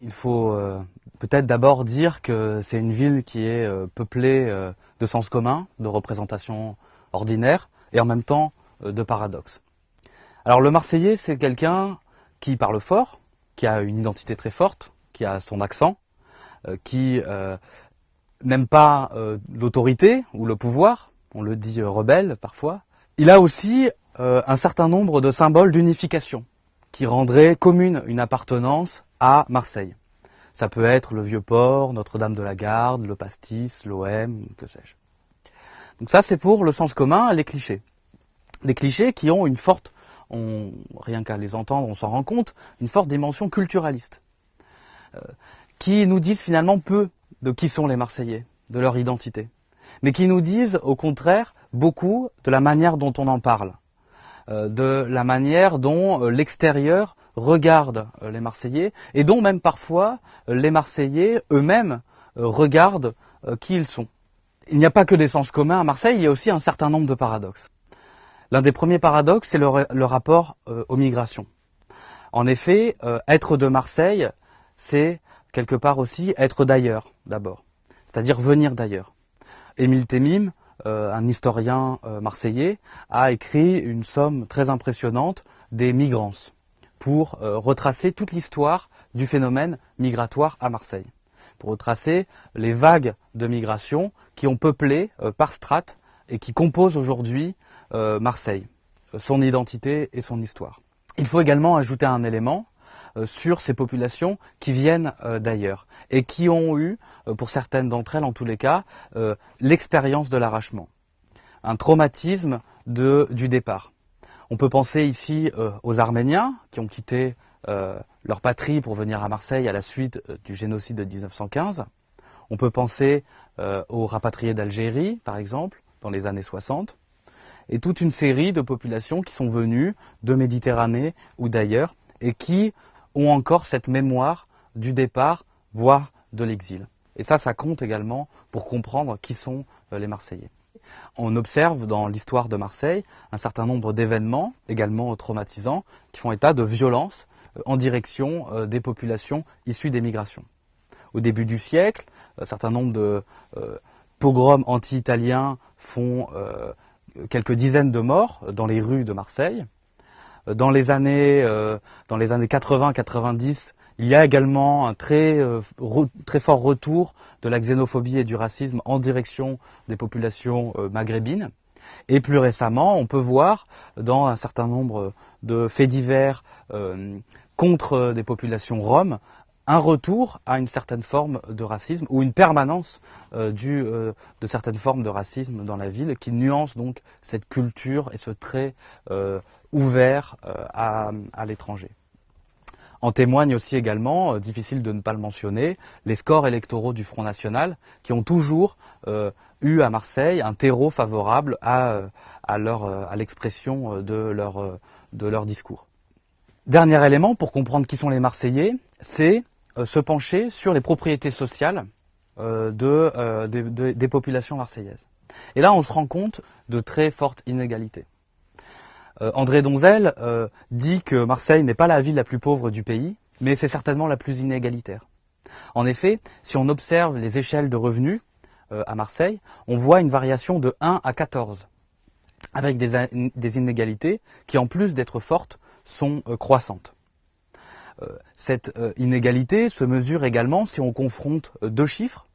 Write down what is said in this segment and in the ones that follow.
Il faut peut-être d'abord dire que c'est une ville qui est peuplée de sens commun, de représentations ordinaires et en même temps de paradoxes. Alors le Marseillais, c'est quelqu'un qui parle fort, qui a une identité très forte, qui a son accent, qui n'aime pas l'autorité ou le pouvoir, on le dit rebelle parfois. Il a aussi un certain nombre de symboles d'unification qui rendraient commune une appartenance à Marseille. Ça peut être le Vieux-Port, Notre-Dame-de-la-Garde, le Pastis, l'OM, que sais-je. Donc ça, c'est pour le sens commun, les clichés. Des clichés qui ont une forte, rien qu'à les entendre, on s'en rend compte, une forte dimension culturaliste, qui nous disent finalement peu de qui sont les Marseillais, de leur identité, mais qui nous disent au contraire beaucoup de la manière dont on en parle, de la manière dont l'extérieur regarde les Marseillais et dont même parfois les Marseillais eux-mêmes regardent qui ils sont. Il n'y a pas que des sens communs à Marseille, il y a aussi un certain nombre de paradoxes. L'un des premiers paradoxes, c'est le rapport aux migrations. En effet, être de Marseille, c'est quelque part aussi être d'ailleurs, d'abord, c'est-à-dire venir d'ailleurs. Émile Témim, un historien marseillais, a écrit une somme très impressionnante des migrances pour retracer toute l'histoire du phénomène migratoire à Marseille, pour retracer les vagues de migration qui ont peuplé par strates et qui composent aujourd'hui Marseille, son identité et son histoire. Il faut également ajouter un élément sur ces populations qui viennent d'ailleurs et qui ont eu, pour certaines d'entre elles en tous les cas, l'expérience de l'arrachement, un traumatisme du départ. On peut penser ici aux Arméniens qui ont quitté leur patrie pour venir à Marseille à la suite du génocide de 1915. On peut penser aux rapatriés d'Algérie, par exemple, dans les années 60. Et toute une série de populations qui sont venues de Méditerranée ou d'ailleurs et qui ont encore cette mémoire du départ, voire de l'exil. Et ça compte également pour comprendre qui sont les Marseillais. On observe dans l'histoire de Marseille un certain nombre d'événements, également traumatisants, qui font état de violence en direction des populations issues des migrations. Au début du siècle, un certain nombre de pogroms anti-italiens font quelques dizaines de morts dans les rues de Marseille. Dans les années 80-90, il y a également un très fort retour de la xénophobie et du racisme en direction des populations maghrébines. Et plus récemment, on peut voir dans un certain nombre de faits divers contre des populations roms, un retour à une certaine forme de racisme ou une permanence de certaines formes de racisme dans la ville qui nuance donc cette culture et ce trait ouvert à l'étranger. En témoignent aussi également, difficile de ne pas le mentionner, les scores électoraux du Front National qui ont toujours eu à Marseille un terreau favorable à l'expression de leur discours. Dernier élément pour comprendre qui sont les Marseillais, c'est se pencher sur les propriétés sociales des populations marseillaises. Et là, on se rend compte de très fortes inégalités. André Donzel dit que Marseille n'est pas la ville la plus pauvre du pays, mais c'est certainement la plus inégalitaire. En effet, si on observe les échelles de revenus à Marseille, on voit une variation de 1 à 14, avec des inégalités qui, en plus d'être fortes, sont croissantes. Cette inégalité se mesure également si on confronte deux chiffres.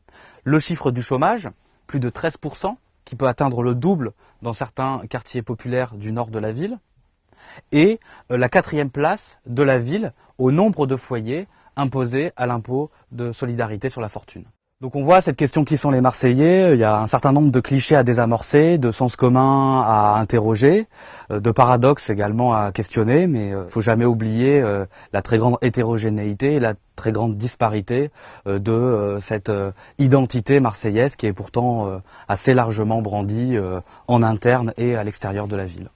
Le chiffre du chômage, plus de 13%, qui peut atteindre le double dans certains quartiers populaires du nord de la ville, et la 4e place de la ville au nombre de foyers imposés à l'impôt de solidarité sur la fortune. Donc on voit cette question qui sont les Marseillais, il y a un certain nombre de clichés à désamorcer, de sens communs à interroger, de paradoxes également à questionner, mais il ne faut jamais oublier la très grande hétérogénéité et la très grande disparité de cette identité marseillaise qui est pourtant assez largement brandie en interne et à l'extérieur de la ville.